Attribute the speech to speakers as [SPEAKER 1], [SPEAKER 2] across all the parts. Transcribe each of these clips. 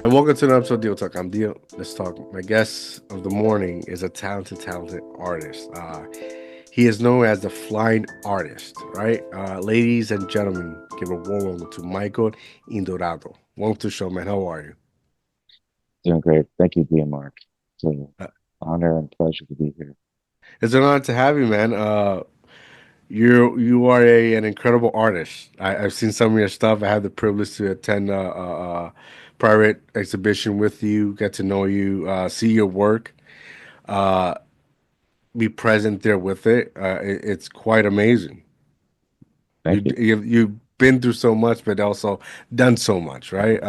[SPEAKER 1] And welcome to another episode of DIOTALK. I'm Dio. Let's talk. My guest of the morning is a talented artist. He is known as the Flying Artist, right? Ladies and gentlemen, give a warm welcome to Michael Indorato. Welcome to the show, man. How are you?
[SPEAKER 2] Doing great. Thank you, Dear Mark. It's an
[SPEAKER 1] Uh,
[SPEAKER 2] honor and pleasure to be here.
[SPEAKER 1] it's an honor to have you, man. You are an incredible artist. I've seen some of your stuff. I had the privilege to attend private exhibition with you, get to know you, see your work. Uh, be present there with it. It's quite amazing.
[SPEAKER 2] Thank you.
[SPEAKER 1] You've been through so much, but also done so much, right?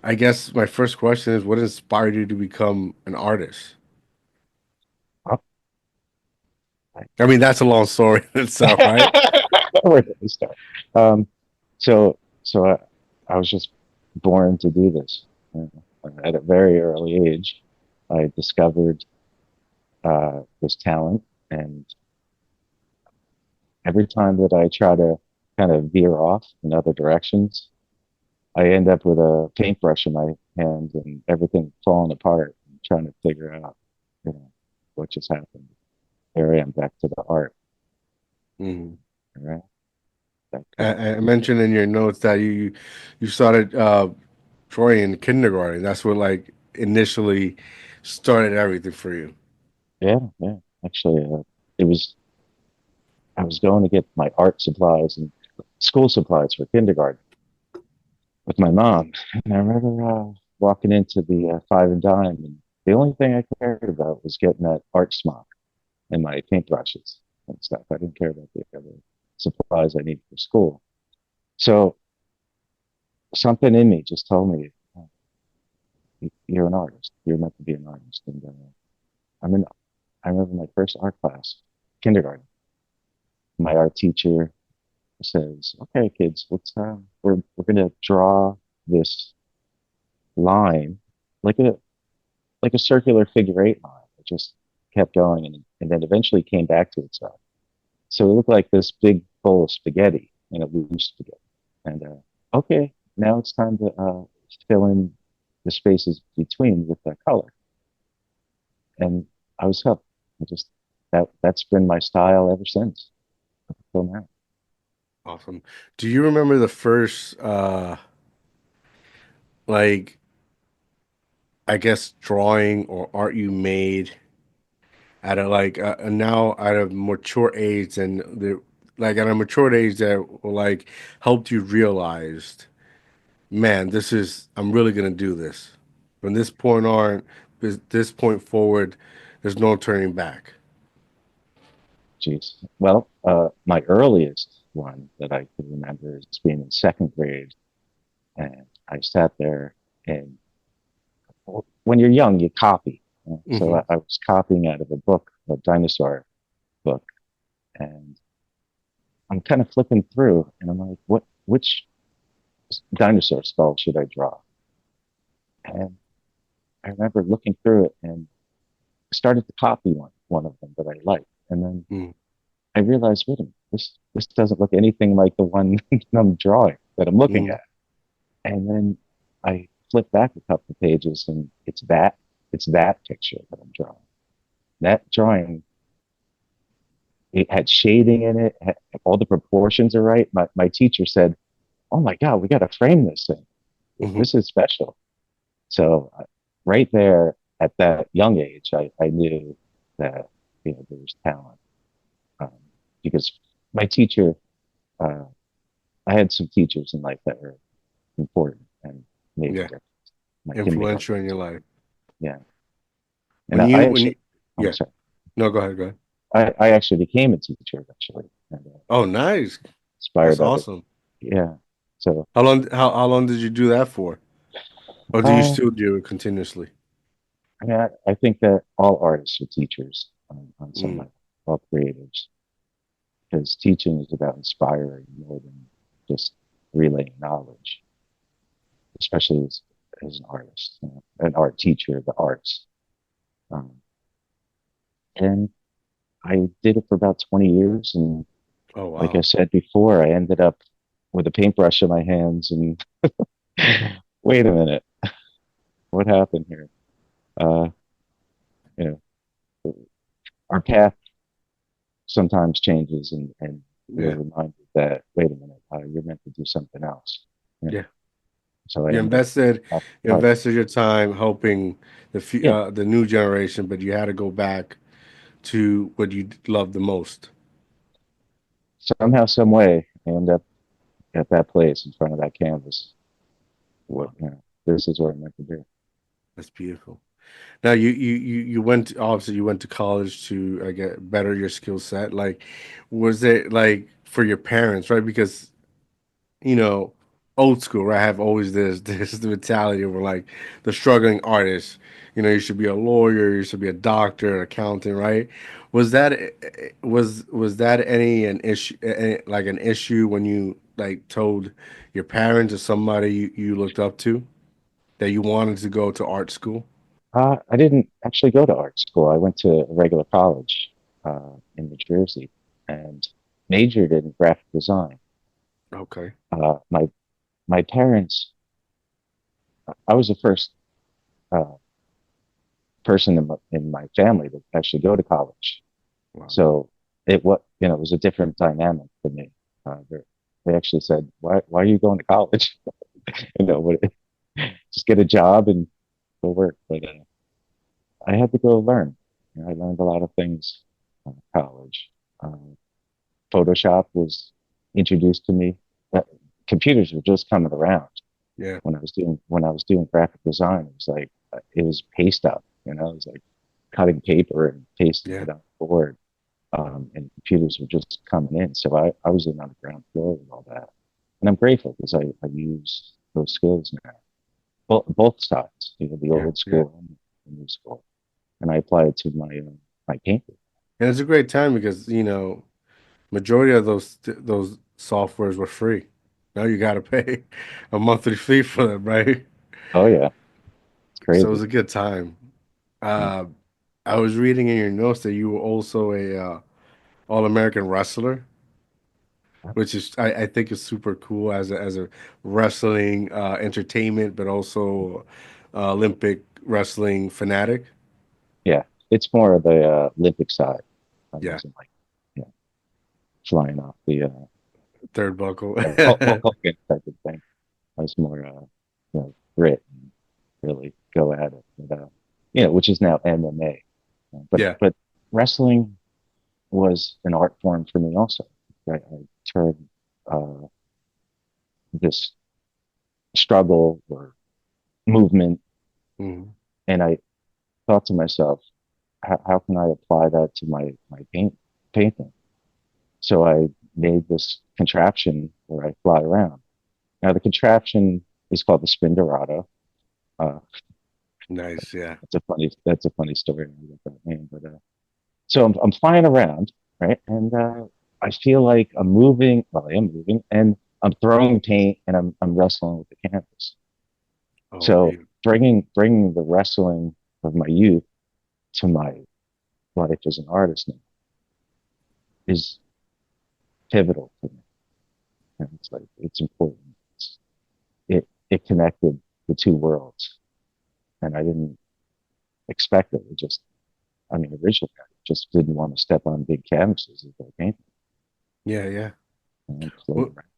[SPEAKER 1] I guess my first question is, what inspired you to become an artist?
[SPEAKER 2] Oh, I-
[SPEAKER 1] I mean, that's a long story in itself, right?
[SPEAKER 2] Where did we start? Um, so I was just born to do this. At a very early age, I discovered this talent, and every time that I try to kind of veer off in other directions, I end up with a paintbrush in my hand and everything falling apart, and trying to figure out, you know, what just happened. Here I am back to the art,
[SPEAKER 1] Mhm.
[SPEAKER 2] right? That
[SPEAKER 1] I mentioned in your notes that you started drawing in kindergarten. That's what like initially started everything for you.
[SPEAKER 2] yeah, yeah. Actually, it was I was going to get my art supplies and school supplies for kindergarten with my mom, and I remember walking into the Five and Dime, and the only thing I cared about was getting that art smock and my paintbrushes and stuff. I didn't care about the other supplies I needed for school. So something in me just told me, "Oh, you're an artist. You're meant to be an artist." And I'm in. I remember my first art class, kindergarten. My art teacher says, "Okay, kids, we're gonna draw this line, like a circular figure eight line. It just kept going, and then eventually came back to itself. So it looked like this big bowl of spaghetti, loose spaghetti. And okay, now it's time to fill in the spaces between with the color." And I was hooked. I just that's been my style ever since till now.
[SPEAKER 1] Awesome. Do you remember the first like I guess drawing or art you made at a now at a mature age and the like at a mature age that like helped you realize, man, this is I'm really gonna do this. From this point on, this point forward, there's no turning back.
[SPEAKER 2] Jeez. Well, my earliest one that I can remember is being in second grade, and I sat there, and when you're young, you copy. So
[SPEAKER 1] Hmm.
[SPEAKER 2] I was copying out of a book, a dinosaur book, and I'm kind of flipping through, and I'm like, which dinosaur skull should I draw? And I remember looking through it and started to copy one of them that I liked, and then
[SPEAKER 1] Mm.
[SPEAKER 2] I realized, wait a minute, this doesn't look anything like the one I'm drawing that I'm looking
[SPEAKER 1] Mm.
[SPEAKER 2] at. And then I flip back a couple of pages, and it's that picture that I'm drawing. That drawing, it had shading in it, all the proportions are right. My teacher said, "Oh my God, we got to frame this thing.
[SPEAKER 1] Hmm.
[SPEAKER 2] This is special." So right there at that young age, I knew that there was talent, um, because my teacher, uh, I had some teachers in life that were important and made a
[SPEAKER 1] Yeah,
[SPEAKER 2] difference. My kindergarten
[SPEAKER 1] influential in your
[SPEAKER 2] teacher,
[SPEAKER 1] life.
[SPEAKER 2] yeah. And I
[SPEAKER 1] When
[SPEAKER 2] actually,
[SPEAKER 1] you
[SPEAKER 2] I'm
[SPEAKER 1] yeah,
[SPEAKER 2] sorry,
[SPEAKER 1] no, go ahead, go ahead.
[SPEAKER 2] I actually became a teacher eventually, and
[SPEAKER 1] Oh, nice. That's
[SPEAKER 2] inspired other.
[SPEAKER 1] awesome.
[SPEAKER 2] Yeah. So,
[SPEAKER 1] How long did you do that for? Or do you
[SPEAKER 2] uh,
[SPEAKER 1] still do it continuously?
[SPEAKER 2] I mean, I think that all artists are teachers on some
[SPEAKER 1] Mm.
[SPEAKER 2] level, all creatives, because teaching is about inspiring more than just relaying knowledge, especially as an artist, an art teacher, the arts. Um, and I did it for about 20 years. And
[SPEAKER 1] Oh,
[SPEAKER 2] like I
[SPEAKER 1] wow.
[SPEAKER 2] said before, I ended up with a paintbrush in my hands and wait a minute. what happened here? Uh, you know, our path sometimes changes, and we're
[SPEAKER 1] Yeah,
[SPEAKER 2] reminded that wait a minute, you're meant to do something else. You know,
[SPEAKER 1] yeah.
[SPEAKER 2] so I
[SPEAKER 1] You
[SPEAKER 2] ended
[SPEAKER 1] invested,
[SPEAKER 2] up
[SPEAKER 1] you
[SPEAKER 2] college.
[SPEAKER 1] invested your time helping
[SPEAKER 2] Yeah,
[SPEAKER 1] the new generation, but you had to go back to what you love the most.
[SPEAKER 2] somehow, some way, I end up at that place in front of that canvas. What,
[SPEAKER 1] Wow,
[SPEAKER 2] this is what I'm meant to do.
[SPEAKER 1] that's beautiful. Now you went obviously you went to college to get better your skill set. Like, was it like for your parents, right? Because you know, old school, right? Have always this mentality of like the struggling artist. You know, you should be a lawyer, you should be a doctor, an accountant, right? Was that was that any an issue like an issue when you like told your parents or somebody you looked up to that you wanted to go to art school?
[SPEAKER 2] I didn't actually go to art school. I went to a regular college in New Jersey and majored in graphic design.
[SPEAKER 1] Okay.
[SPEAKER 2] My parents, I was the first uh, person in my family to actually go to college.
[SPEAKER 1] Wow.
[SPEAKER 2] So it was a different dynamic for me. They actually said, why are you going to college? you know, what, just get a job and go work. But I had to go learn. I learned a lot of things in college. Um, Photoshop was introduced to me. Uh, Computers were just coming around
[SPEAKER 1] Yeah.
[SPEAKER 2] when I was doing graphic design. It was like it was paste up. It was like cutting paper and pasting
[SPEAKER 1] Yeah.
[SPEAKER 2] it on the board. And computers were just coming in. So I was in on the ground floor with all that. And I'm grateful because I use those skills now, both sides, the
[SPEAKER 1] Yeah.
[SPEAKER 2] old
[SPEAKER 1] Yeah.
[SPEAKER 2] school and the new school. And I apply it to my painting.
[SPEAKER 1] And it's a great time because, majority of those softwares were free. Now you got to pay a monthly fee for them, right?
[SPEAKER 2] Oh yeah, it's
[SPEAKER 1] So it
[SPEAKER 2] crazy.
[SPEAKER 1] was a good time.
[SPEAKER 2] Yeah.
[SPEAKER 1] Uh, I was reading in your notes that you were also a All-American wrestler, which is I think is super cool as a wrestling entertainment, but also Olympic wrestling fanatic.
[SPEAKER 2] Yeah, it's more of the Olympic side. I
[SPEAKER 1] Yeah,
[SPEAKER 2] wasn't like, you know, flying off the
[SPEAKER 1] third buckle.
[SPEAKER 2] Hulk Hogan type of thing. I was more, grit and really go at it. Which is now MMA.
[SPEAKER 1] Yeah.
[SPEAKER 2] But wrestling was an art form for me also. Right? I turned uh, this struggle or movement,
[SPEAKER 1] Mhm.
[SPEAKER 2] and I thought to myself, how can I apply that to my painting? So I made this contraption where I fly around. Now the contraption is called the Spindorado. Uh,
[SPEAKER 1] Nice. Yeah.
[SPEAKER 2] that's a funny story. I got that name, but so I'm flying around, right? And I feel like I'm moving. Well, I am moving, and I'm throwing paint, and I'm wrestling with the canvas.
[SPEAKER 1] Oh,
[SPEAKER 2] So
[SPEAKER 1] beautiful.
[SPEAKER 2] bringing the wrestling of my youth to my life as an artist now is pivotal for me. And it's like it's important. It connected the two worlds, and I didn't expect it. Originally, I just didn't want to step on big canvases as I painted
[SPEAKER 1] Yeah. Yeah.
[SPEAKER 2] and float
[SPEAKER 1] What
[SPEAKER 2] around.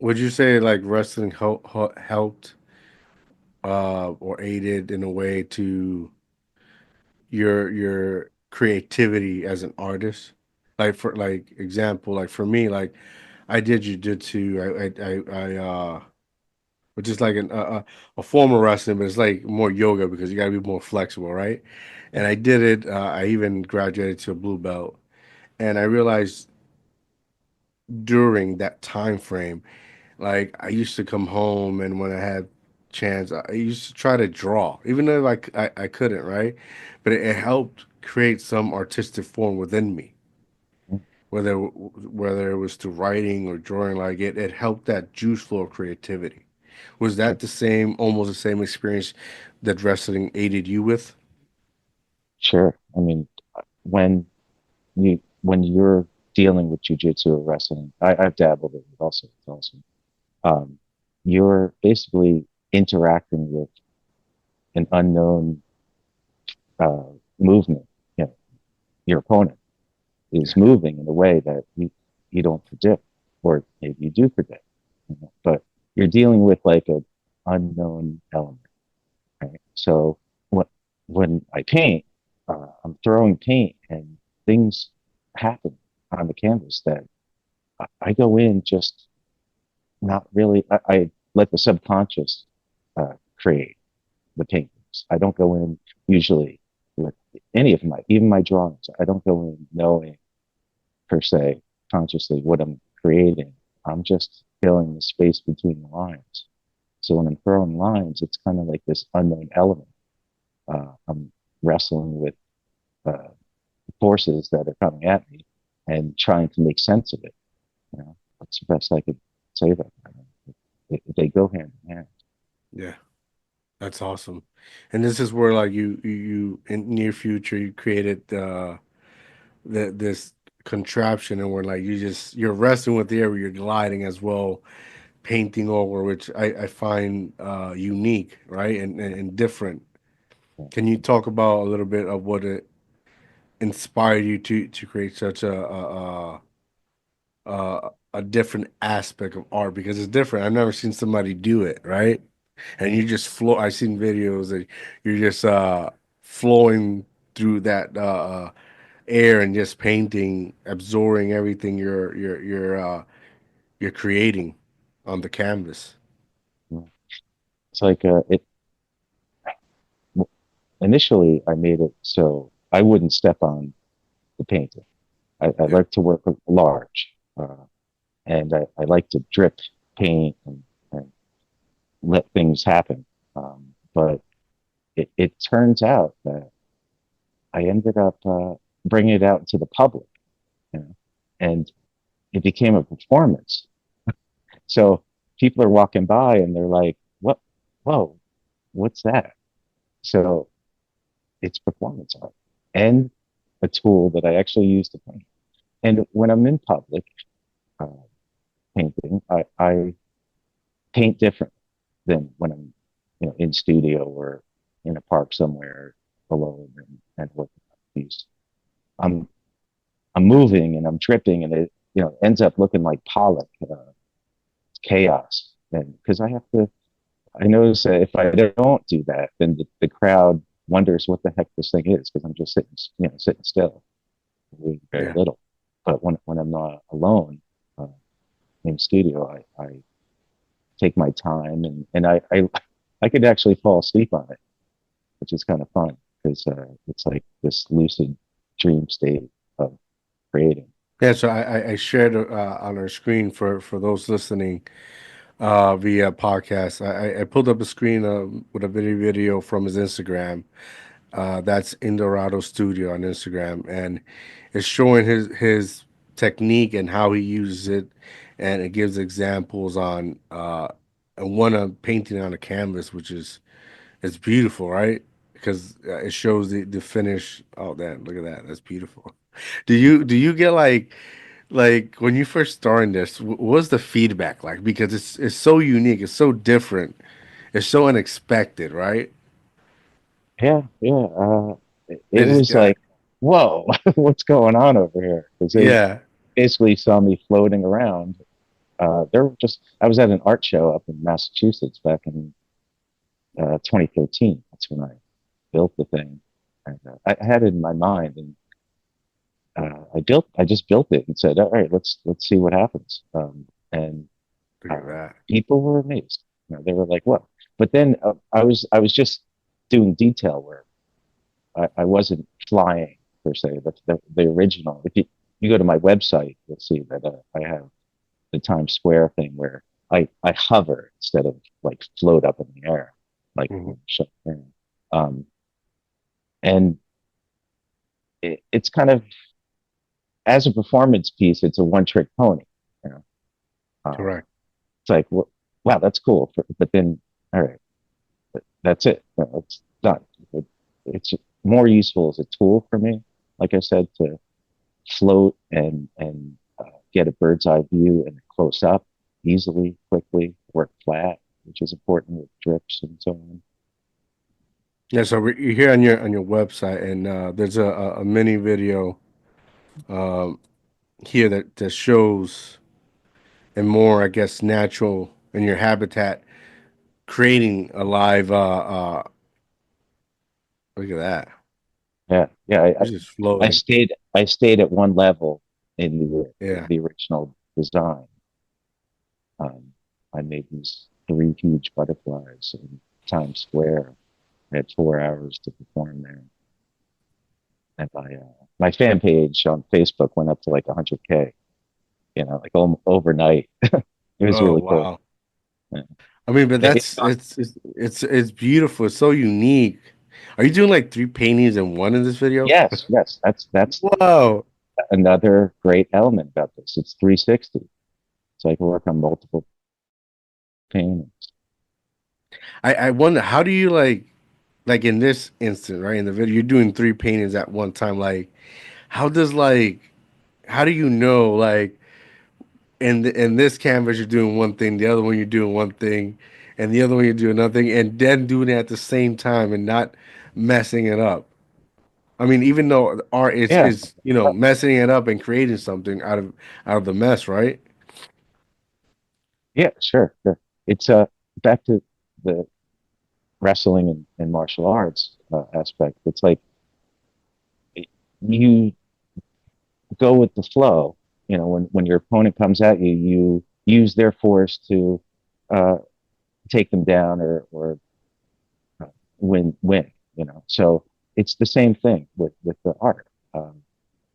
[SPEAKER 1] would you say like wrestling helped or aided in a way to your creativity as an artist? Like for like example, like for me, like I did jujitsu. Which is like a form of wrestling, but it's like more yoga because you got to be more flexible, right?
[SPEAKER 2] Yeah,
[SPEAKER 1] And I did it. I even graduated to a blue belt, and I realized during that time frame, like I used to come home, and when I had chance, I used to try to draw, even though I couldn't, right? But it helped create some artistic form within me,
[SPEAKER 2] yeah,
[SPEAKER 1] whether it was to writing or drawing. Like it helped that juice flow of creativity. Was
[SPEAKER 2] sure.
[SPEAKER 1] that the same, almost the same experience that wrestling aided you with?
[SPEAKER 2] Sure. When when you're dealing with jujitsu or wrestling, I've dabbled in it also. It's awesome. Um, you're basically interacting with an unknown uh, movement. You know, your opponent is
[SPEAKER 1] Yeah.
[SPEAKER 2] moving in a way that you don't predict, or maybe you do predict. You know, but you're dealing with like an unknown element, right? So what when I paint, I'm throwing paint and things happen on the canvas that I go in just not really. I let the subconscious create the paintings. I don't go in usually with any of my, even my drawings. I don't go in knowing per se consciously what I'm creating. I'm just filling the space between the lines. So when I'm throwing lines, it's kind of like this unknown element. I'm wrestling with uh, forces that are coming at me and trying to make sense of it. You know, that's the best I could say about that. They go hand in hand.
[SPEAKER 1] Yeah. That's awesome. And this is where like you in near future you created this contraption and where like you're wrestling with the area, you're gliding as well, painting over, which I find unique, right? And different. Can you talk about a little bit of what it inspired you to create such a different aspect of art because it's different. I've never seen somebody do it, right? And you just flow. I've seen videos that you're just flowing through that air and just painting, absorbing everything you're creating on the canvas.
[SPEAKER 2] It's like it initially I made it so I wouldn't step on the painting. I
[SPEAKER 1] Yeah,
[SPEAKER 2] like to work large, and I like to drip paint and let things happen. But it turns out that I ended up bringing it out to the public, you know, and it became a performance. So people are walking by and they're like, "What? Whoa, what's that?" So it's performance art and a tool that I actually use to paint. And when I'm in public uh, painting, I paint different than when I'm, you know, in studio or in a park somewhere alone and working on a piece. I'm I'm moving and I'm dripping and it, you know, ends up looking like Pollock, chaos. And because I have to, I notice that if I don't do that, then the crowd wonders what the heck this thing is because I'm just sitting, you know, sitting still, doing very
[SPEAKER 1] yeah,
[SPEAKER 2] little. But when I'm not alone uh, in studio, I take my time and I could actually fall asleep on it, which is kind of fun because it's like this lucid dream state of creating.
[SPEAKER 1] yeah. So I shared on our screen for those listening via podcast. I pulled up a screen with a video from his Instagram. That's Indorato Studio on Instagram, and it's showing his technique and how he uses it, and it gives examples on and one painting on a canvas, which is it's beautiful, right? Because it shows the finish. Oh, damn! Look at that. That's beautiful. Do you get like when you first started this? What was the feedback like? Because it's so unique. It's so different. It's so unexpected, right?
[SPEAKER 2] Yeah, yeah. It
[SPEAKER 1] It is.
[SPEAKER 2] was like, whoa, what's going on over here? Because they
[SPEAKER 1] Yeah.
[SPEAKER 2] basically saw me floating around. There were just, I was at an art show up in Massachusetts back in 2013. That's when I built the thing. And I had it in my mind and I just built it and said, all right, let's see what happens. And
[SPEAKER 1] Look at that.
[SPEAKER 2] people were amazed. You know, they were like, what? But then I was just doing detail work. I wasn't flying per se. That's the original. If you go to my website, you'll see that I have the Times Square thing where I hover instead of like float up in the air, like
[SPEAKER 1] Hmm.
[SPEAKER 2] um, and it's kind of as a performance piece, it's a one trick pony. You know,
[SPEAKER 1] Correct.
[SPEAKER 2] it's like wow, that's cool, but then all right, that's it. You know, it's done. It's more useful as a tool for me. Like I said, to float and get a bird's eye view and close up easily, quickly, work flat, which is important with drips and so on.
[SPEAKER 1] Yeah, so you're here on your website, and there's a mini video um, here that shows and more, I guess, natural in your habitat, creating a live. Look at that.
[SPEAKER 2] Yeah, yeah.
[SPEAKER 1] It's just
[SPEAKER 2] I
[SPEAKER 1] floating.
[SPEAKER 2] stayed at one level in
[SPEAKER 1] Yeah.
[SPEAKER 2] the original design. Um, I made these three huge butterflies in Times Square. I had 4 hours to perform there, and my fan page on Facebook went up to like 100K. You know, like overnight. It was
[SPEAKER 1] Oh
[SPEAKER 2] really cool.
[SPEAKER 1] wow.
[SPEAKER 2] Yeah.
[SPEAKER 1] I mean, but
[SPEAKER 2] It's
[SPEAKER 1] that's it's beautiful. It's so unique. Are you doing like three paintings in one in this video?
[SPEAKER 2] yes, yes. That's
[SPEAKER 1] Whoa.
[SPEAKER 2] another great element about this. It's 360. So I can work on multiple paintings.
[SPEAKER 1] I wonder how do you like in this instant, right? In the video, you're doing three paintings at one time. Like, how does like how do you know like in this canvas you're doing one thing, the other one you're doing one thing, and the other one you're doing another thing, and then doing it at the same time and not messing it up. I mean, even though art
[SPEAKER 2] Yeah,
[SPEAKER 1] is messing it up and creating something out of the mess, right?
[SPEAKER 2] yeah, sure, sure. It's back to the wrestling and martial arts aspect. It's like you go with the flow. You know, when your opponent comes at you, you use their force to uh, take them down or win. You know, so it's the same thing with the art.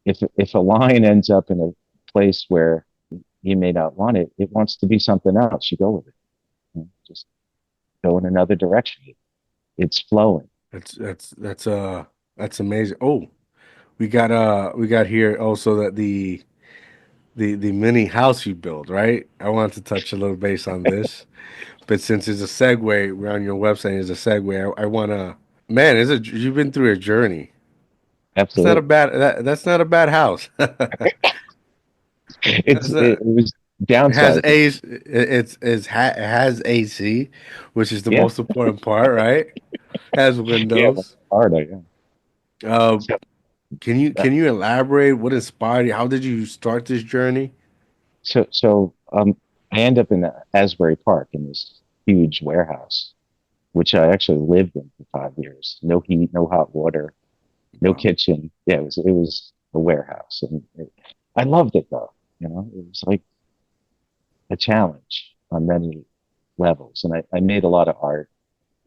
[SPEAKER 2] If a line ends up in a place where you may not want it, it wants to be something else. You go with it. You know, just go in another direction. It's flowing.
[SPEAKER 1] That's amazing. Oh, we got here also that the mini house you build, right? I want to touch a little base on this, but since it's a segue, we're on your website. It's a segue. I wanna, man, you've been through a journey.
[SPEAKER 2] Absolutely.
[SPEAKER 1] That's not a bad house.
[SPEAKER 2] It's
[SPEAKER 1] That's not,
[SPEAKER 2] it was
[SPEAKER 1] it has
[SPEAKER 2] downsizing.
[SPEAKER 1] it has AC, which is the
[SPEAKER 2] Yeah.
[SPEAKER 1] most important part, right? Has
[SPEAKER 2] Yeah, but
[SPEAKER 1] windows.
[SPEAKER 2] Florida, yeah.
[SPEAKER 1] Uh,
[SPEAKER 2] So that
[SPEAKER 1] can you elaborate? What inspired you? How did you start this journey?
[SPEAKER 2] so I end up in Asbury Park in this huge warehouse, which I actually lived in for 5 years. No heat, no hot water, no
[SPEAKER 1] Wow.
[SPEAKER 2] kitchen. Yeah, it was a warehouse, and I loved it though. You know, it was like a challenge on many levels, and I made a lot of art.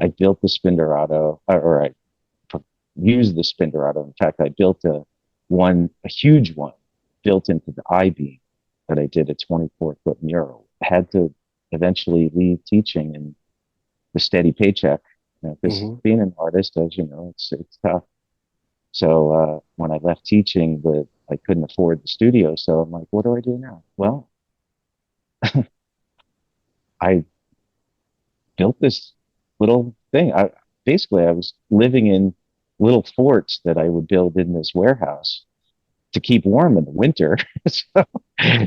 [SPEAKER 2] I built the Spinderato, or I used the Spinderato. In fact, I built a huge one built into the I beam that I did a 24-foot mural. I had to eventually leave teaching and the steady paycheck, because
[SPEAKER 1] Hmm.
[SPEAKER 2] being an artist, as you know, it's tough. So when I left teaching, I couldn't afford the studio. So I'm like, what do I do now? Well, I built this little thing. I was living in little forts that I would build in this warehouse to keep warm in the winter.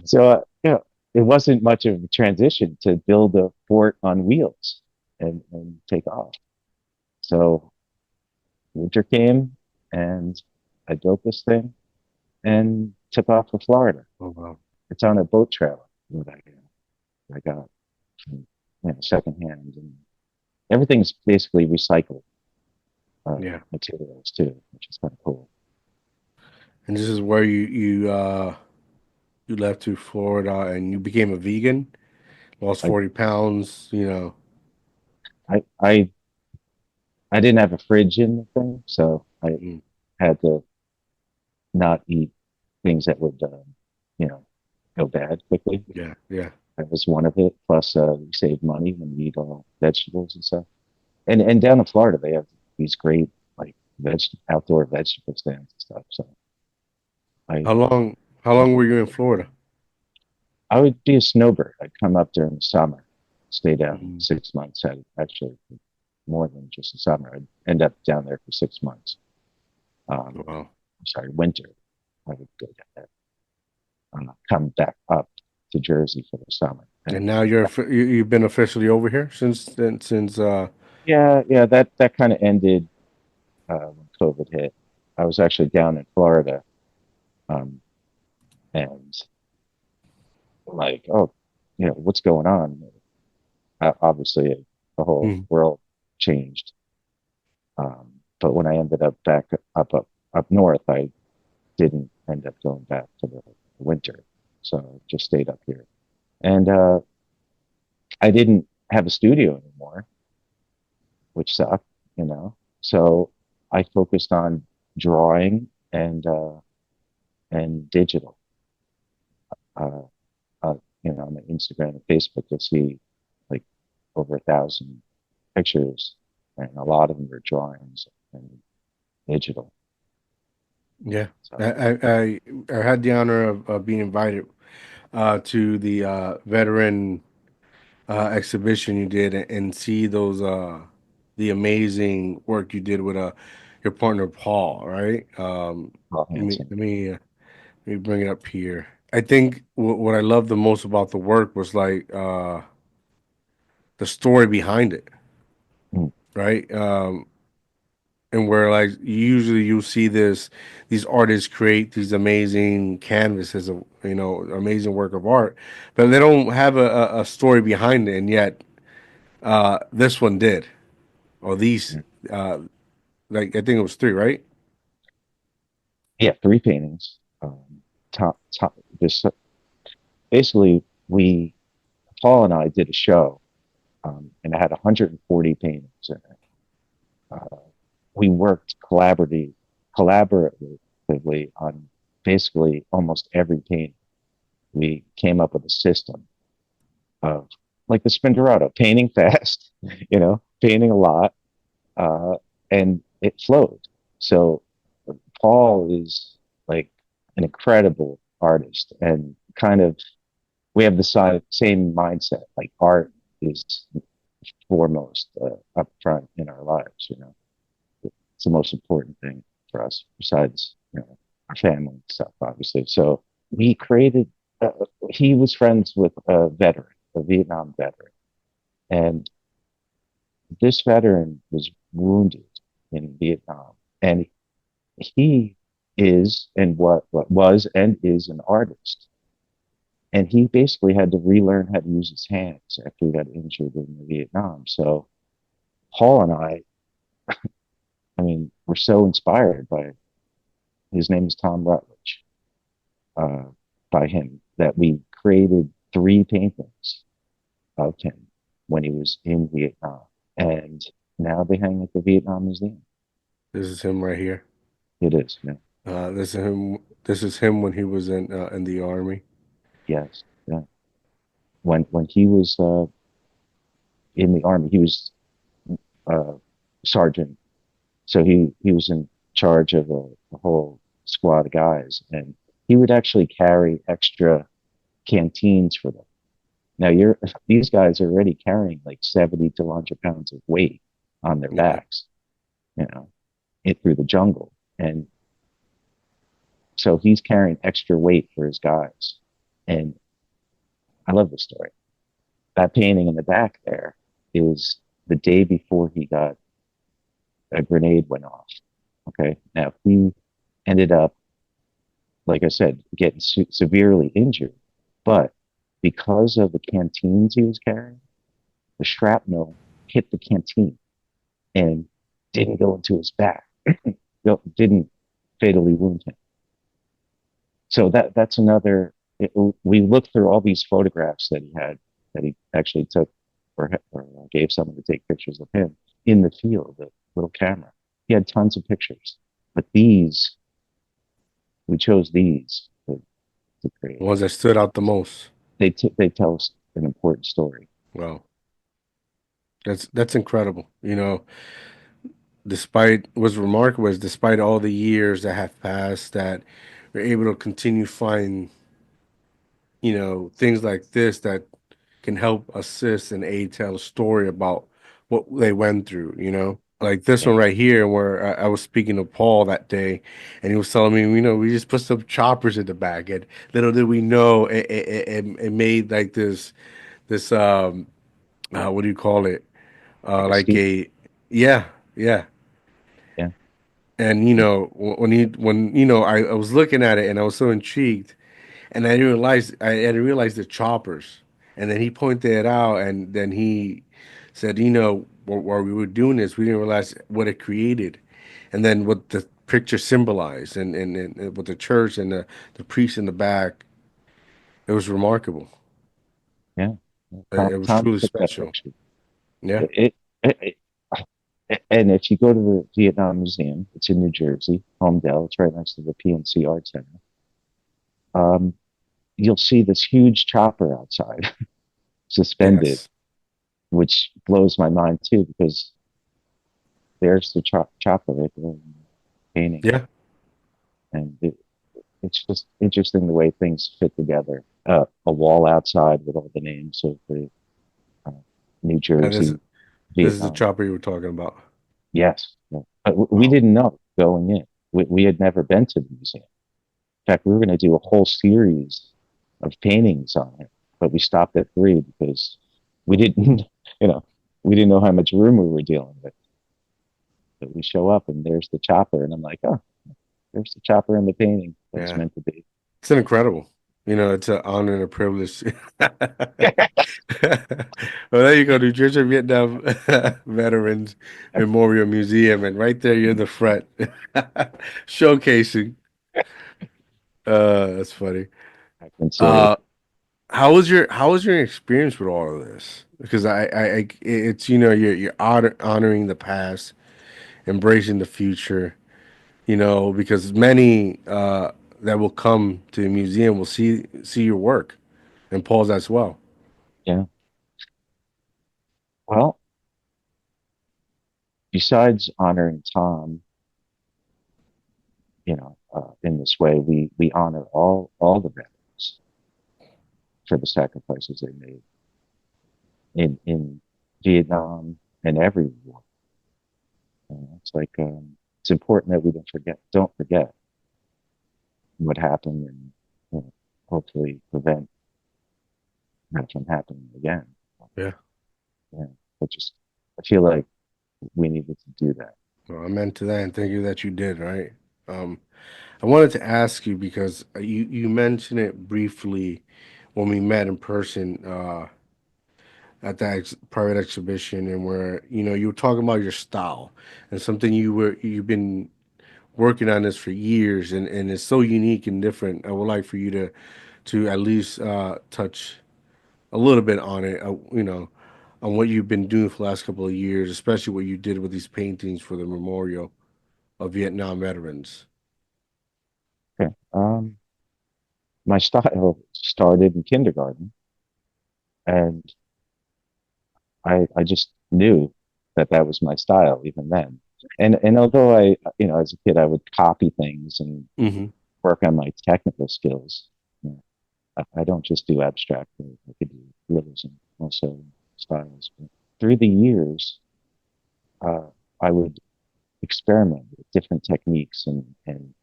[SPEAKER 2] so, it wasn't much of a transition to build a fort on wheels and take off. So winter came and I built this thing and took off for Florida.
[SPEAKER 1] Oh wow.
[SPEAKER 2] It's on a boat trailer that I got from, secondhand, and everything's basically recycled
[SPEAKER 1] Yeah.
[SPEAKER 2] materials too, which is kind of cool.
[SPEAKER 1] And this is where you left to Florida and you became a vegan, lost
[SPEAKER 2] I
[SPEAKER 1] 40 pounds, you know.
[SPEAKER 2] I I, I didn't have a fridge in the thing, so I
[SPEAKER 1] Mm,
[SPEAKER 2] had to not eat things that would, go bad quickly.
[SPEAKER 1] yeah, yeah.
[SPEAKER 2] That was one of it. Plus, you save money when you eat all vegetables and stuff. And down in Florida, they have these great like outdoor vegetable stands and stuff. So I
[SPEAKER 1] How long were you in Florida?
[SPEAKER 2] I would be a snowbird. I'd come up during the summer, stay down
[SPEAKER 1] Mhm.
[SPEAKER 2] 6 months. I'd actually more than just the summer. I'd end up down there for 6 months.
[SPEAKER 1] Wow.
[SPEAKER 2] I'm sorry, winter. I would go down there, come back up to Jersey for the summer.
[SPEAKER 1] And
[SPEAKER 2] And
[SPEAKER 1] now you've been officially over here since then, since
[SPEAKER 2] yeah, yeah, that kind of ended. when COVID hit. I was actually down in Florida, um, and like, oh, what's going on? Obviously, the whole
[SPEAKER 1] Mm.
[SPEAKER 2] world changed. But when I ended up back up north, I didn't end up going back for the winter, so just stayed up here. And I didn't have a studio anymore, which sucked, you know. So I focused on drawing and digital. Uh, uh, on the Instagram and Facebook, you'll see like over 1,000 pictures, and a lot of them are drawings and digital.
[SPEAKER 1] Yeah, I,
[SPEAKER 2] So,
[SPEAKER 1] I I I had the honor of being invited to the veteran exhibition you did and see those the amazing work you did with your partner Paul, right?
[SPEAKER 2] Paul
[SPEAKER 1] Let me
[SPEAKER 2] Hansen.
[SPEAKER 1] let me uh, let me bring it up here. I think what I loved the most about the work was like the story behind it,
[SPEAKER 2] Mm,
[SPEAKER 1] right? And where like usually you see these artists create these amazing canvases of amazing work of art, but they don't have a story behind it, and yet this one did. Or these,
[SPEAKER 2] mm.
[SPEAKER 1] uh, like I think it was three, right?
[SPEAKER 2] Yeah, three paintings. Top, just basically, Paul and I did a show, and it had 140 paintings in it. Uh, we worked collaboratively on basically almost every painting. We came up with a system of like the Spinderato, painting fast, painting a lot, uh, and it flowed. So Paul is like an incredible artist, and kind of we have the same mindset. Like art is foremost up front in our lives. It's the most important thing for us, besides our family and stuff, obviously. So we created. Uh, he was friends with a veteran, a Vietnam veteran, and this veteran was wounded in Vietnam, and he is and what was and is an artist. And he basically had to relearn how to use his hands after he got injured in Vietnam. So Paul and I mean, we're so inspired by his name is Tom Rutledge, uh, by him that we created three paintings of him when he was in Vietnam, and now they hang at the Vietnam Museum.
[SPEAKER 1] This is him right here.
[SPEAKER 2] It is, yeah,
[SPEAKER 1] This is him. This is him when he was in the army.
[SPEAKER 2] yes, yeah. When he was in the army, he was uh, sergeant. So he was in charge of a whole squad of guys, and he would actually carry extra canteens for them. Now you're these guys are already carrying like 70 to 100 pounds of weight on their
[SPEAKER 1] Yeah,
[SPEAKER 2] backs, you know, it through the jungle. And so he's carrying extra weight for his guys. And I love this story. That painting in the back there is the day before he got a grenade went off. Okay. Now he ended up, like I said, getting severely injured. But because of the canteens he was carrying, the shrapnel hit the canteen and didn't go into his back, didn't fatally wound him. So that's another. We looked through all these photographs that he had, that he actually took, or gave someone to take pictures of him in the field, the little camera. He had tons of pictures, but we chose these to
[SPEAKER 1] the
[SPEAKER 2] create.
[SPEAKER 1] ones that stood out the most.
[SPEAKER 2] They tell us an important story.
[SPEAKER 1] Well, that's incredible. Despite what's remarkable is despite all the years that have passed, that we're able to continue find things like this that can help assist and aid tell a story about what they went through, like this
[SPEAKER 2] Yeah,
[SPEAKER 1] one right here where I was speaking to Paul that day and he was telling me, we just put some choppers in the back, and little did we know it made like this what do you call it,
[SPEAKER 2] like a
[SPEAKER 1] like
[SPEAKER 2] steep.
[SPEAKER 1] a, yeah, yeah,
[SPEAKER 2] Yeah,
[SPEAKER 1] And when I was looking at it and I was so intrigued, and I didn't realize the choppers. And then he pointed it out, and then he said, while we were doing this, we didn't realize what it created, and then what the picture symbolized, and with the church and the priest in the back. It was remarkable.
[SPEAKER 2] Yeah.
[SPEAKER 1] It was
[SPEAKER 2] Tom
[SPEAKER 1] truly
[SPEAKER 2] took that
[SPEAKER 1] special.
[SPEAKER 2] picture.
[SPEAKER 1] Yeah.
[SPEAKER 2] It, and if you go to the Vietnam Museum, it's in New Jersey, Homedale. It's right next to the PNC Art Center. Um, you'll see this huge chopper outside, suspended,
[SPEAKER 1] Yes.
[SPEAKER 2] which blows my mind too, because there's the chopper right there in the painting,
[SPEAKER 1] Yeah.
[SPEAKER 2] and it's just interesting the way things fit together. A wall outside with all the names of the uh, New
[SPEAKER 1] And
[SPEAKER 2] Jersey,
[SPEAKER 1] this is the
[SPEAKER 2] Vietnam.
[SPEAKER 1] chopper you were talking about.
[SPEAKER 2] Yes, yeah. We
[SPEAKER 1] Wow.
[SPEAKER 2] didn't know going in. We had never been to the museum. In fact, we were going to do a whole series of paintings on it, but we stopped at three because we didn't, you know, we didn't know how much room we were dealing with. But we show up and there's the chopper, and I'm like, oh, there's the chopper in the painting that was
[SPEAKER 1] Yeah.
[SPEAKER 2] meant to be.
[SPEAKER 1] It's an incredible. It's an honor and a privilege. Well, there you go, New Jersey Vietnam Veterans Memorial Museum, and right there you're in the front, showcasing. That's funny.
[SPEAKER 2] I consider it.
[SPEAKER 1] Uh, how was your experience with all of this? Because it's you're honoring the past, embracing the future. Because many that will come to the museum will see your work and Paul's as well.
[SPEAKER 2] Yeah. Well, besides honoring Tom, in this way, we honor all the veterans for the sacrifices they made in Vietnam and every war. It's like it's important that we don't forget what happened, and hopefully prevent that from happening again.
[SPEAKER 1] Yeah.
[SPEAKER 2] Yeah, but just I feel like we needed to do that.
[SPEAKER 1] Well, I'm into that, and thank you that you did, right? Um, I wanted to ask you because you mentioned it briefly when we met in person at that private exhibition, and where you were talking about your style and something you've been working on this for years, and it's so unique and different. I would like for you to at least touch a little bit on it, on what you've been doing for the last couple of years, especially what you did with these paintings for the memorial of Vietnam veterans.
[SPEAKER 2] Okay. My style started in kindergarten, and I just knew that that was my style even then. And although as a kid, I would copy things and
[SPEAKER 1] Hmm.
[SPEAKER 2] work on my technical skills. You know, I don't just do abstract. I could do realism also styles. But through the years, uh, I would experiment with different techniques and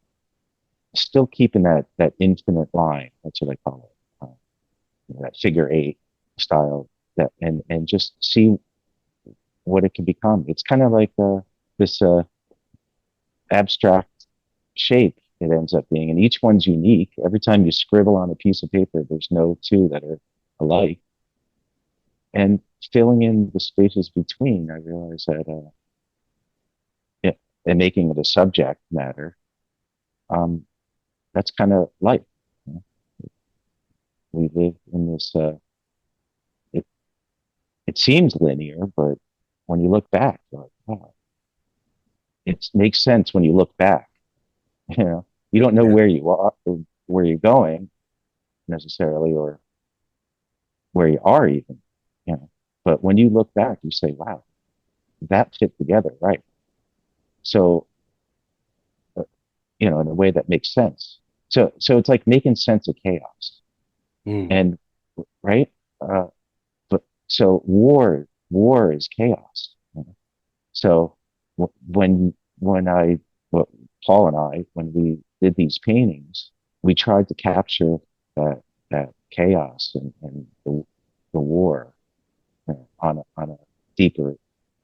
[SPEAKER 2] still keeping that infinite line. That's what I call it. That figure eight style. That and just see what it can become. It's kind of like this abstract shape it ends up being, and each one's unique. Every time you scribble on a piece of paper, there's no two that are alike. And filling in the spaces between, I realize that it, and making it a subject matter, um, that's kind of life. You know? We live in this. It it seems linear, but when you look back, you're like, wow, it makes sense when you look back. You know, you don't know
[SPEAKER 1] Yeah.
[SPEAKER 2] where you are, or where you're going necessarily, or where you are even. You know, but when you look back, you say, wow, that fit together, right? So uh, in a way that makes sense. So it's like making sense of chaos,
[SPEAKER 1] Mm.
[SPEAKER 2] and right. Uh, but so war is chaos. You know? So when well, Paul and I, when we did these paintings, we tried to capture that chaos and the war, on a deeper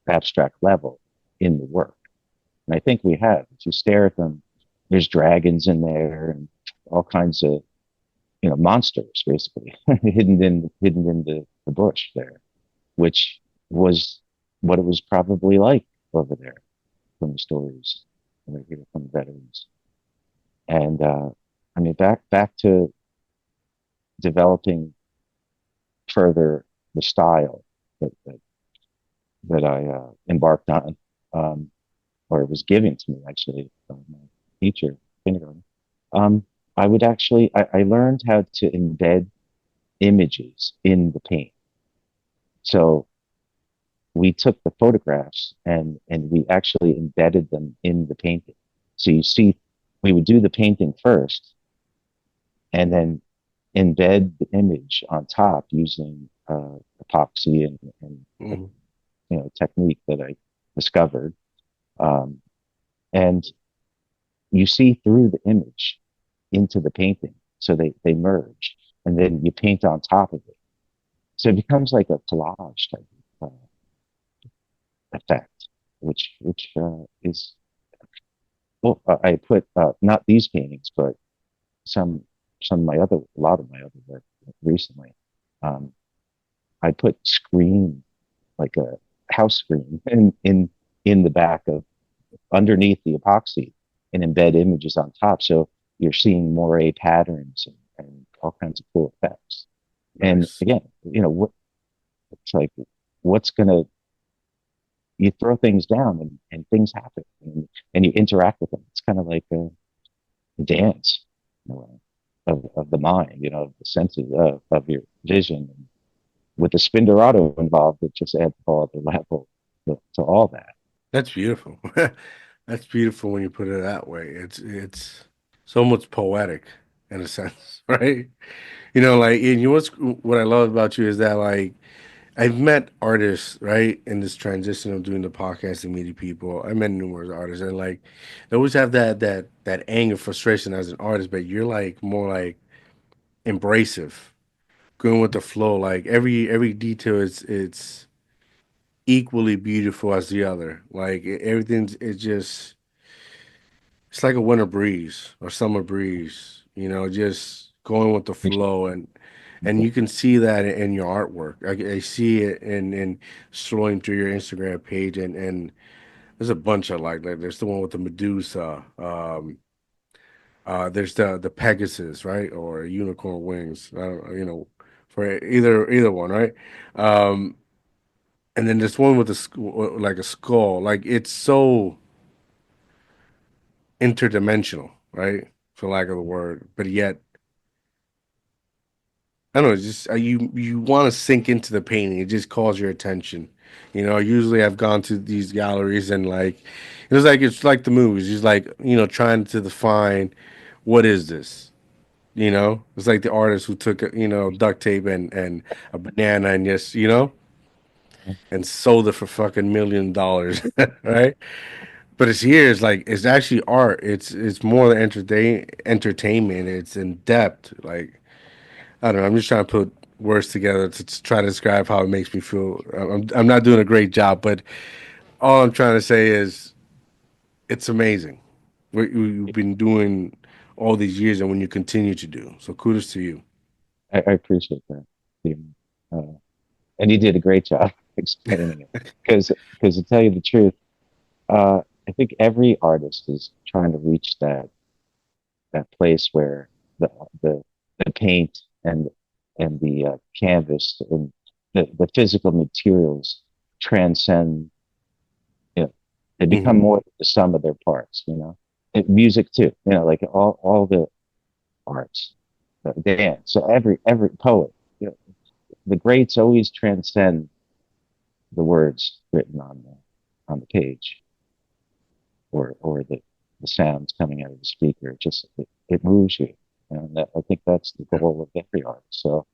[SPEAKER 2] abstract level in the work. And I think we have. If you stare at them, there's dragons in there and all kinds of, monsters basically hidden in the bush there, which was what it was probably like over there from the stories that I hear from veterans. And I mean, back to developing further the style that I embarked on, um, or it was given to me actually from my teacher, kindergarten. Um, I learned how to embed images in the paint. So we took the photographs and we actually embedded them in the painting. So you see, we would do the painting first and then embed the image on top using epoxy and
[SPEAKER 1] Hmm.
[SPEAKER 2] technique that I discovered. Um, and you see through the image into the painting. So they merge and then you paint on top of it. So it becomes like a collage type of effect, which is, well, I put not these paintings, but some a lot of my other work recently. Um, I put screen, like a house screen in the back of underneath the epoxy and embed images on top. So you're seeing moire patterns and all kinds of cool effects. And
[SPEAKER 1] Nice.
[SPEAKER 2] again, what it's like, what's gonna you throw things down and things happen and you interact with them. It's kind of like a dance, of the mind, of the senses of your vision. And with the Spinderato involved, it just adds a whole other level to all that.
[SPEAKER 1] That's beautiful. That's beautiful when you put it that way. It's so much poetic in a sense, right? Like, and what I love about you is that like I've met artists, right, in this transition of doing the podcast and meeting people. I met numerous artists, and like they always have that anger, frustration as an artist, but you're like more like embracive, going with the flow. Like every detail is it's equally beautiful as the other. Like everything's it's just it's like a winter breeze or summer breeze, just going with the flow and you can see that in your artwork. I see it in scrolling through your Instagram page and there's a bunch of like there's the one with the Medusa. There's the Pegasus, right? Or unicorn wings. I don't, for either one, right? Um, and then this one with like a skull. Like it's so interdimensional, right? For lack of a word, but yet I don't know. It's just you want to sink into the painting. It just calls your attention. Usually I've gone to these galleries and like it's like the movies. It's like trying to define what is this. It's like the artist who took duct tape and a banana and just and sold it for fucking $1 million, right? But it's here. It's like it's actually art. It's more than entertainment. It's in depth. Like I don't know. I'm just trying to put words together to try to describe how it makes me feel. I'm not doing a great job, but all I'm trying to say is it's amazing what you've been doing all these years and when you continue to do. So kudos to you.
[SPEAKER 2] I appreciate that, Stephen. And you did a great job explaining it. Because to tell you the truth, I think every artist is trying to reach that place where the the, the paint and the canvas and the physical materials transcend. They become
[SPEAKER 1] Hmm.
[SPEAKER 2] more than the sum of their parts. And music too. Like all the arts, dance. So every poet, the greats always transcend the words written on the page or the sounds coming out of the speaker. It moves you. And I think that's the
[SPEAKER 1] Yeah.
[SPEAKER 2] goal of every art. So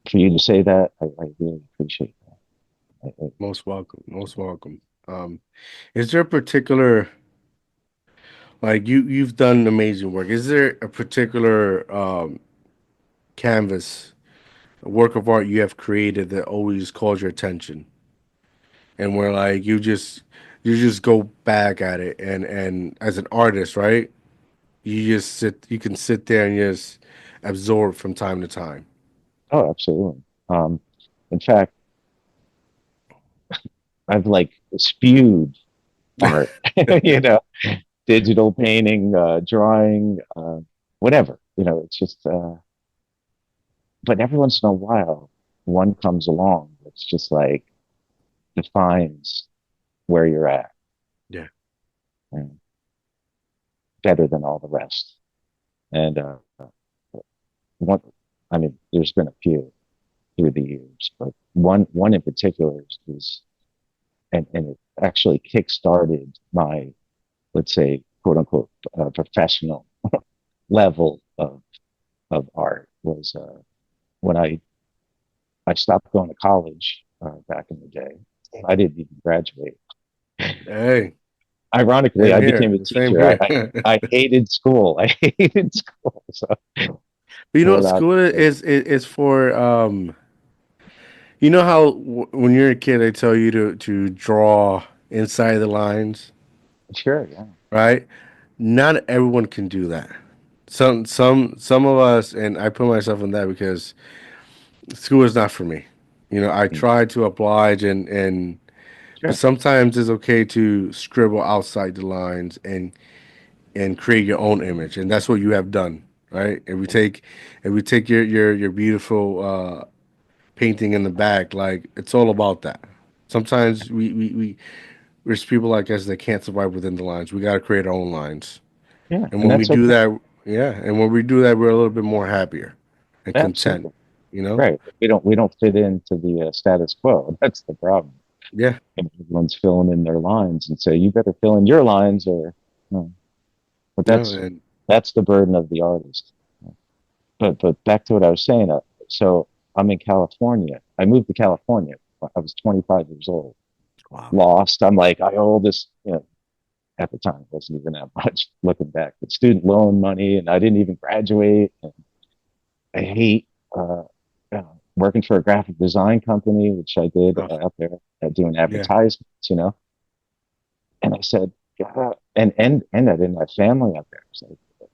[SPEAKER 2] for you to say that, I really appreciate that.
[SPEAKER 1] Most welcome. Most welcome. Is there a particular like you've done amazing work? Is there a particular canvas, a work of art you have created that always calls your attention? And where like you just you just go back at it, and as an artist, right? You can sit there and just absorb from time to time.
[SPEAKER 2] Oh, absolutely. In fact, I've like spewed art, you know, digital painting, drawing, whatever. You know, it's just. But every once in a while, one comes along that's just like defines where you're at,
[SPEAKER 1] Yeah.
[SPEAKER 2] and better than all the rest. And one, I mean, there's been a few through the years, but one in particular is and it actually kick-started my, let's say, quote unquote, professional level of art was when I stopped going to college back in the day. I didn't even graduate.
[SPEAKER 1] Hey,
[SPEAKER 2] Ironically,
[SPEAKER 1] same
[SPEAKER 2] I
[SPEAKER 1] here.
[SPEAKER 2] became a
[SPEAKER 1] Same
[SPEAKER 2] teacher.
[SPEAKER 1] here.
[SPEAKER 2] I hated school. I hated school. So
[SPEAKER 1] But you know what
[SPEAKER 2] pulled out.
[SPEAKER 1] school is for? You know how when you're a kid, they tell you to draw inside the lines,
[SPEAKER 2] Sure, yeah.
[SPEAKER 1] right? Not everyone can do that. Some of us, and I put myself in that because school is not for me. You know, I
[SPEAKER 2] Mm,
[SPEAKER 1] try to oblige but
[SPEAKER 2] sure.
[SPEAKER 1] sometimes it's okay to scribble outside the lines and create your own image, and that's what you have done, right? If we take your beautiful painting in the back, like it's all about that. Sometimes there's people like us that can't survive within the lines. We got to create our own lines,
[SPEAKER 2] Yeah,
[SPEAKER 1] and
[SPEAKER 2] and
[SPEAKER 1] when we
[SPEAKER 2] that's
[SPEAKER 1] do
[SPEAKER 2] okay.
[SPEAKER 1] that, yeah, and when we do that, we're a little bit more happier and content.
[SPEAKER 2] Absolutely.
[SPEAKER 1] You know?
[SPEAKER 2] Right. We don't fit into the status quo. That's the problem.
[SPEAKER 1] Yeah.
[SPEAKER 2] And everyone's filling in their lines and say, you better fill in your lines or no. But
[SPEAKER 1] No, and
[SPEAKER 2] that's the burden of the artist. But back to what I was saying. So I'm in California. I moved to California. I was 25 years old.
[SPEAKER 1] wow.
[SPEAKER 2] Lost. I'm like, I owe this, you know, at the time, it wasn't even that much looking back, but student loan money, and I didn't even graduate. And I hate working for a graphic design company, which I did
[SPEAKER 1] Oh,
[SPEAKER 2] out there doing
[SPEAKER 1] yeah.
[SPEAKER 2] advertisements, you know. And I said, God, and I didn't have family out there. It's like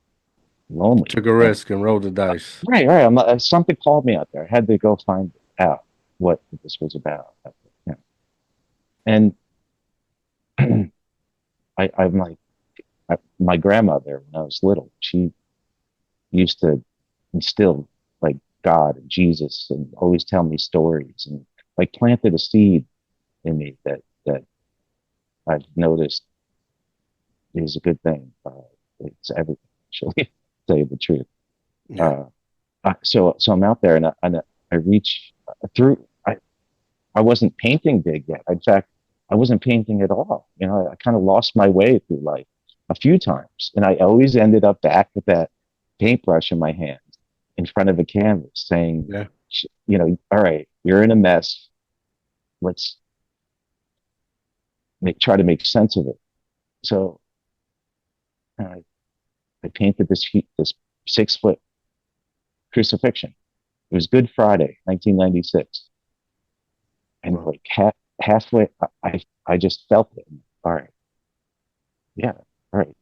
[SPEAKER 2] lonely.
[SPEAKER 1] Took a
[SPEAKER 2] And
[SPEAKER 1] risk and rolled the dice.
[SPEAKER 2] right. Something called me out there. I had to go find out what this was about. You know. And I'm like, my grandmother, when I was little, she used to instill like God and Jesus and always tell me stories and like planted a seed in me that I've noticed is a good thing. It's everything, actually, to tell you the truth.
[SPEAKER 1] Yeah.
[SPEAKER 2] Uh, so I'm out there and I reach through. I wasn't painting big yet. In fact, I wasn't painting at all. You know, I kind of lost my way through life a few times, and I always ended up back with that paintbrush in my hand in front of a canvas, saying,
[SPEAKER 1] Yeah.
[SPEAKER 2] you know, all right, you're in a mess. Let's try to make sense of it. So I painted this 6 foot crucifixion. It was Good Friday, 1996, and
[SPEAKER 1] Well,
[SPEAKER 2] like halfway, I just felt it. All right, yeah, all right.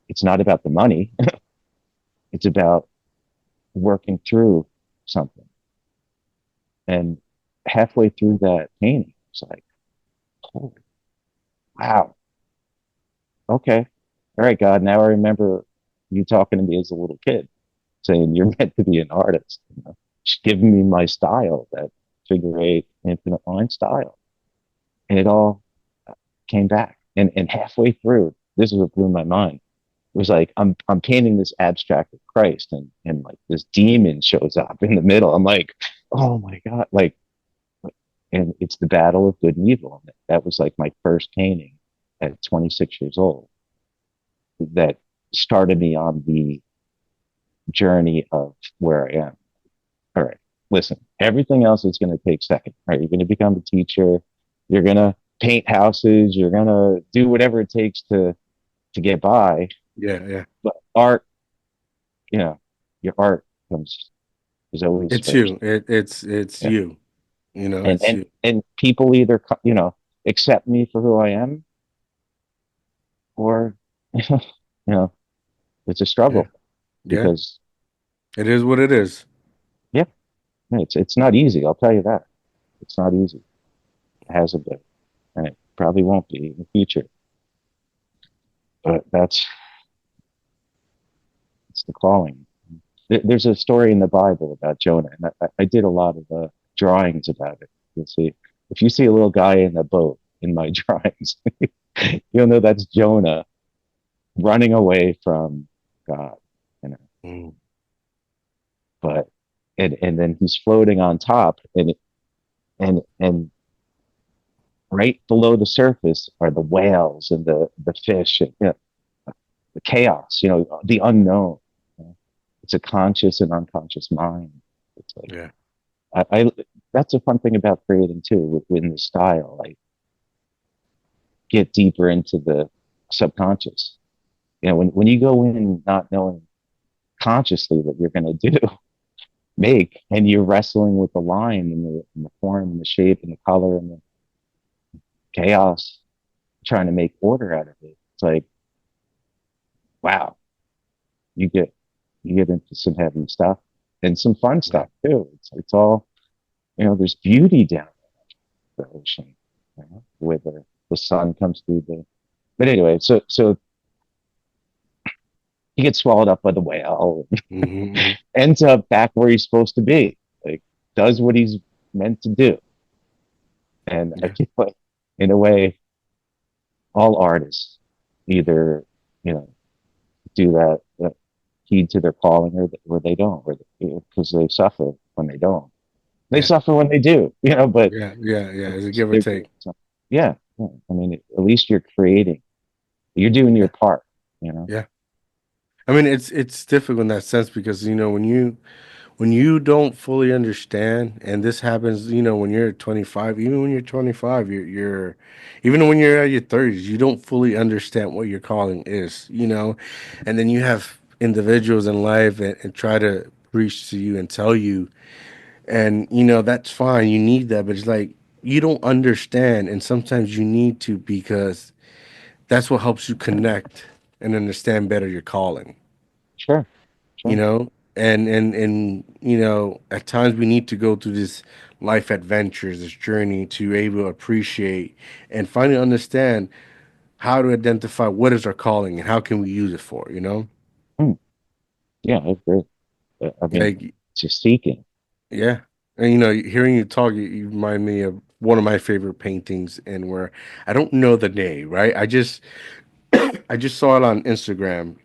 [SPEAKER 2] It's not about the money. It's about working through something. And halfway through that painting, it's like, holy wow, okay, all right, God. Now I remember you talking to me as a little kid, saying you're meant to be an artist. You know? Just giving me my style, that figure eight infinite line style, and it all came back. And halfway through, this is what blew my mind. It was like I'm painting this abstract of Christ, and like this demon shows up in the middle. I'm like, oh my god, like, and it's the battle of good and evil. And that was like my first painting at 26 years old. That started me on the journey of where I am. All right, listen, everything else is going to take second. Right, you're going to become a teacher. You're going to paint houses. You're going to do whatever it takes to get by.
[SPEAKER 1] yeah, yeah.
[SPEAKER 2] But art, you know, your art comes is always
[SPEAKER 1] It's
[SPEAKER 2] first.
[SPEAKER 1] you. It's
[SPEAKER 2] Yeah.
[SPEAKER 1] you. You know,
[SPEAKER 2] And
[SPEAKER 1] it's you.
[SPEAKER 2] people either you know accept me for who I am, or you know, it's a
[SPEAKER 1] Yeah.
[SPEAKER 2] struggle
[SPEAKER 1] Yeah.
[SPEAKER 2] because
[SPEAKER 1] It is what it is.
[SPEAKER 2] yeah, it's not easy. I'll tell you that it's not easy. It hasn't been, and it probably won't be in the future. But it's the calling. There's a story in the Bible about Jonah, and I did a lot of drawings about it. You'll see if you see a little guy in a boat in my drawings, you'll know that's Jonah running away from God. You know,
[SPEAKER 1] Mm.
[SPEAKER 2] but and then he's floating on top, and right below the surface are the whales and the fish, and, you know, the chaos. You know, the unknown. You know? It's a conscious and unconscious mind. It's like
[SPEAKER 1] Yeah.
[SPEAKER 2] I that's a fun thing about creating too within the style. Like get deeper into the subconscious. You know, when you go in not knowing consciously what you're going to do, make, and you're wrestling with the line and the form and the shape and the color and the chaos, trying to make order out of it. It's like, wow, you get you get into some heavy stuff and some fun
[SPEAKER 1] Yeah.
[SPEAKER 2] stuff too. It's all there's beauty down the ocean, where the sun comes through the. But anyway, so he gets swallowed up by the whale,
[SPEAKER 1] Hmm.
[SPEAKER 2] ends up back where he's supposed to be, like does what he's meant to do. And I
[SPEAKER 1] Yeah.
[SPEAKER 2] feel like, in a way, all artists either you know do that heed to their calling, or they don't, or because they suffer when they don't. They
[SPEAKER 1] Yeah.
[SPEAKER 2] suffer when they do, but
[SPEAKER 1] Yeah. Yeah. Yeah. It's a give or
[SPEAKER 2] they're doing
[SPEAKER 1] take.
[SPEAKER 2] something. Yeah, yeah. I mean, at least you're creating. You're doing your
[SPEAKER 1] Yeah.
[SPEAKER 2] part. You know.
[SPEAKER 1] Yeah. I mean, it's difficult in that sense because when you don't fully understand, and this happens, when you're 25, even when you're 25, you're even when you're at your 30s, you don't fully understand what your calling is, and then you have individuals in life and try to preach to you and tell you, and that's fine. You need that, but it's like you don't understand, and sometimes you need to because that's what helps you connect and understand better your calling
[SPEAKER 2] Sure.
[SPEAKER 1] you
[SPEAKER 2] Sure.
[SPEAKER 1] know and at times we need to go through this life adventures, this journey to able to appreciate and finally understand how to identify what is our calling and how can we use it for
[SPEAKER 2] Hmm. Yeah, I agree. I mean,
[SPEAKER 1] like
[SPEAKER 2] it's just seeking.
[SPEAKER 1] yeah. And hearing you talk, you remind me of one of my favorite paintings, and where I don't know the name, right? I just saw it on Instagram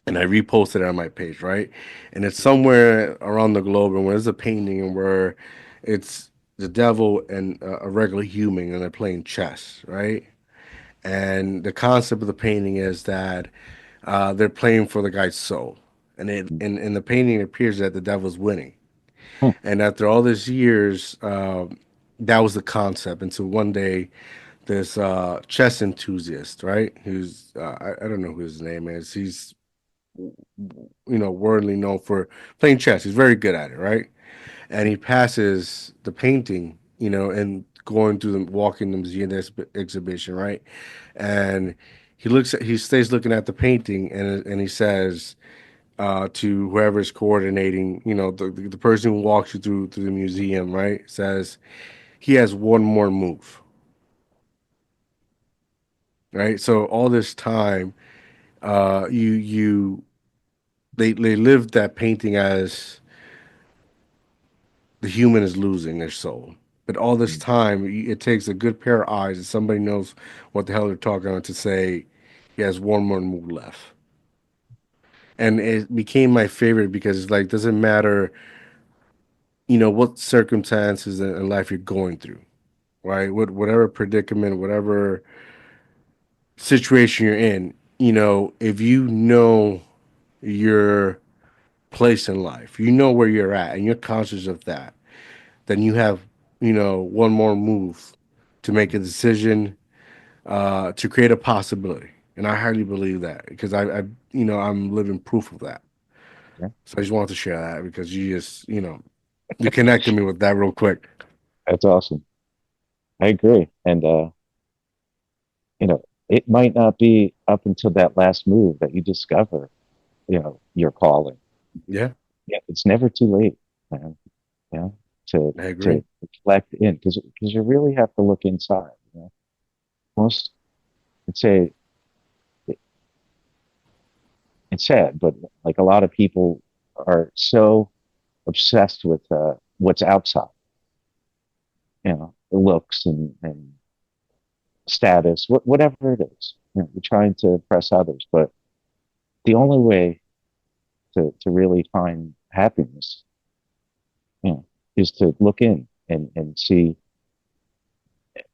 [SPEAKER 1] and I reposted it on my page, right? And it's somewhere around the globe, and where there's a painting and where it's the devil and a regular human, and they're playing chess, right? And the concept of the painting is that they're playing for the guy's soul, and in the painting it appears that the devil's winning.
[SPEAKER 2] Hmm.
[SPEAKER 1] And after all these years, that was the concept. Until one day, this chess enthusiast, right? Who's I don't know who his name is. He's worldly known for playing chess. He's very good at it, right? And he passes the painting, and going through the walking the museum exhibition, right? And he stays looking at the painting, and he says to whoever's coordinating, the person who walks you through the museum, right? Says he has one more move, right? So all this time, you they lived that painting as the human is losing their soul. But all this time, it takes a good pair of eyes and somebody knows what the hell they're talking about to say he has one more move left. And it became my favorite because it's like doesn't matter, what circumstances in life you're going through, right? Whatever predicament, whatever situation you're in, if you know your place in life, you know where you're at, and you're conscious of that, then you have, one more move to make a decision, to create a possibility. And I highly believe that because I'm living proof of that.
[SPEAKER 2] Yeah,
[SPEAKER 1] So I just wanted to share that because you connected me with that real quick.
[SPEAKER 2] that's awesome. I agree. And, it might not be up until that last move that you discover, your calling.
[SPEAKER 1] Yeah,
[SPEAKER 2] Yeah, it's never too late, man. Yeah, to
[SPEAKER 1] I agree.
[SPEAKER 2] to reflect in because you really have to look inside. Most, I'd say it, it's sad, but like a lot of people are so obsessed with what's outside, the looks and status, whatever it is. We're trying to impress others, but the only way to really find happiness, you know, is to look in and see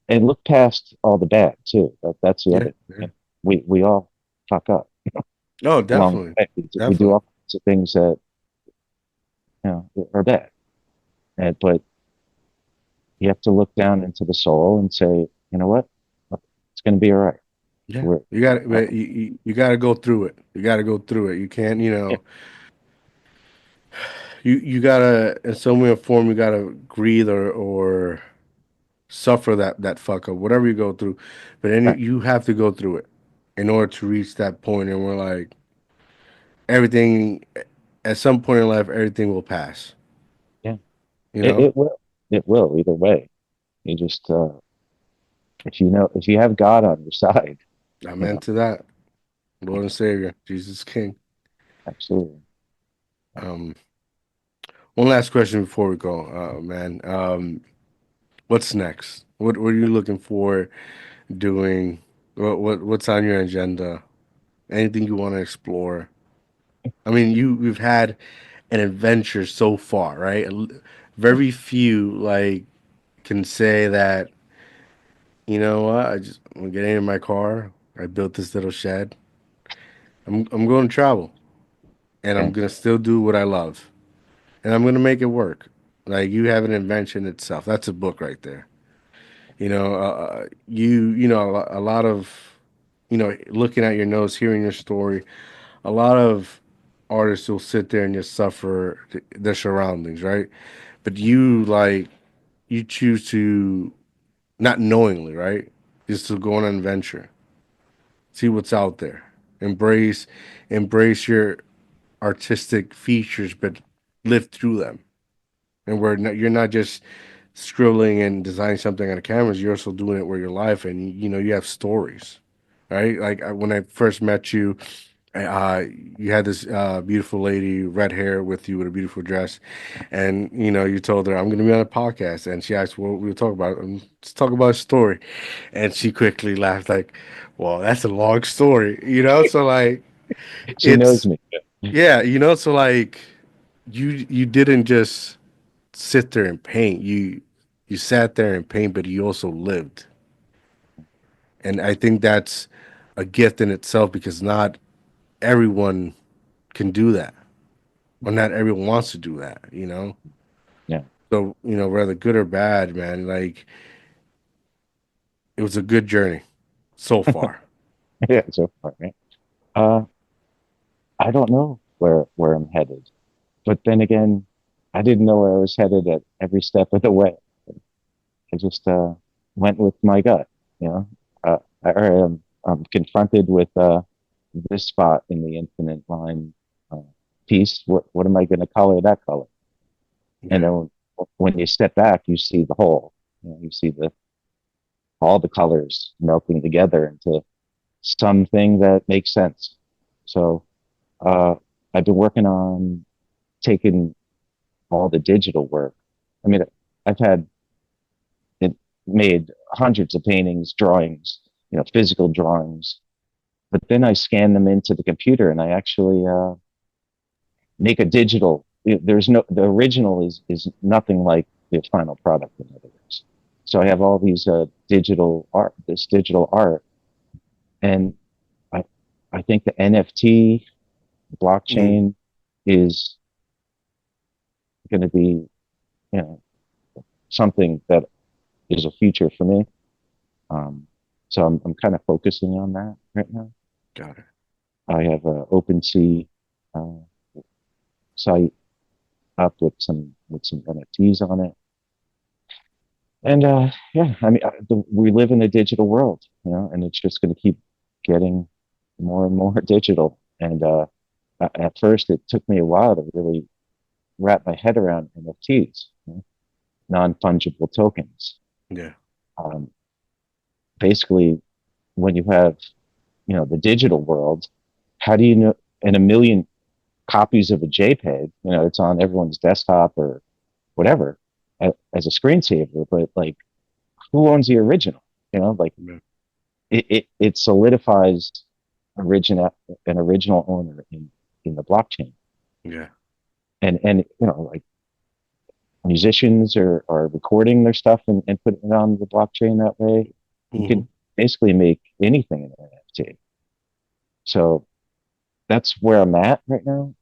[SPEAKER 2] and look past all the bad too. That's the
[SPEAKER 1] Yeah,
[SPEAKER 2] other.
[SPEAKER 1] yeah.
[SPEAKER 2] We all fuck up
[SPEAKER 1] Oh,
[SPEAKER 2] along
[SPEAKER 1] definitely,
[SPEAKER 2] the way. We do
[SPEAKER 1] definitely.
[SPEAKER 2] all kinds of things that are bad, but you have to look down into the soul and say, you know what, it's going to be all right.
[SPEAKER 1] Yeah,
[SPEAKER 2] We're
[SPEAKER 1] you got
[SPEAKER 2] uh,
[SPEAKER 1] to you got to go through it. You got to go through it. You can't,
[SPEAKER 2] yeah,
[SPEAKER 1] you gotta in some way or form you gotta breathe or suffer that fuck up, whatever you go through. But then
[SPEAKER 2] right,
[SPEAKER 1] you have to go through it in order to reach that point. And we're like everything at some point in life, everything will pass.
[SPEAKER 2] yeah.
[SPEAKER 1] You
[SPEAKER 2] It,
[SPEAKER 1] know,
[SPEAKER 2] it will. It will either way. You just if you have God on your side,
[SPEAKER 1] I'm
[SPEAKER 2] you know,
[SPEAKER 1] into that. Lord and Savior, Jesus King.
[SPEAKER 2] absolutely.
[SPEAKER 1] Um, one last question before we go, man. What's next? What are you looking for doing? What's on your agenda? Anything you want to explore? I mean, you've had an adventure so far, right? Very few like can say that, you know what, I'm getting in my car, I built this little shed. I'm going to travel and I'm
[SPEAKER 2] Yeah,
[SPEAKER 1] gonna still do what I love. And I'm gonna make it work. Like you have an invention itself. That's a book right there. A lot of, looking at your notes, hearing your story, a lot of artists will sit there and just suffer their surroundings, right? But you choose to not knowingly, right? Just to go on an adventure, see what's out there, embrace embrace your artistic features, but live through them. And you're not just scribbling and designing something on the canvas. You're also doing it with your life, and you have stories, right? Like when I first met you, uh, you had this beautiful lady, red hair, with you with a beautiful dress, and you told her I'm going to be on a podcast, and she asked what we were talking about. Let's talk about a story, and she quickly laughed like, "Well, that's a long story," So like,
[SPEAKER 2] she knows
[SPEAKER 1] it's
[SPEAKER 2] me.
[SPEAKER 1] yeah, so like, you didn't just sit there and paint. You sat there and paint, but you also lived. And I think that's a gift in itself because not everyone can do that. Or not everyone wants to do that.
[SPEAKER 2] Yeah,
[SPEAKER 1] So, whether good or bad, man, like it was a good journey so far.
[SPEAKER 2] yeah. So far, right? Uh, I don't know where I'm headed, but then again, I didn't know where I was headed at every step of the way. I just went with my gut, you know. I'm confronted with this spot in the infinite line uh, piece. What am I going to color that color? And
[SPEAKER 1] Yeah.
[SPEAKER 2] then when you step back, you see the whole. You see the all the colors melting together into something that makes sense. So uh, I've been working on taking all the digital work. I mean, I've had it made hundreds of paintings, drawings, physical drawings, but then I scan them into the computer and I actually make a digital. There's no the original is nothing like the final product. In other words, so I have all these digital art, and I I think the NFT
[SPEAKER 1] Mhm.
[SPEAKER 2] blockchain is going to be you know something that is a future for me. Um, so I'm kind of focusing on that right now.
[SPEAKER 1] Got it.
[SPEAKER 2] I have a OpenSea uh, site up with some NFTs on it. And yeah, I mean, we live in a digital world, and it's just going to keep getting more and more digital. And at first, it took me a while to really wrap my head around NFTs, non-fungible tokens.
[SPEAKER 1] Yeah.
[SPEAKER 2] Um, Basically, when you have, the digital world, how do you know in a million copies of a JPEG, it's on everyone's desktop or whatever as a screensaver, but like who owns the original? Like
[SPEAKER 1] Yeah.
[SPEAKER 2] it solidifies original an original owner in the blockchain.
[SPEAKER 1] Yeah.
[SPEAKER 2] And like musicians are recording their stuff and putting it on the blockchain that way. You
[SPEAKER 1] Hmm.
[SPEAKER 2] can basically make anything an NFT. So that's where I'm at right now.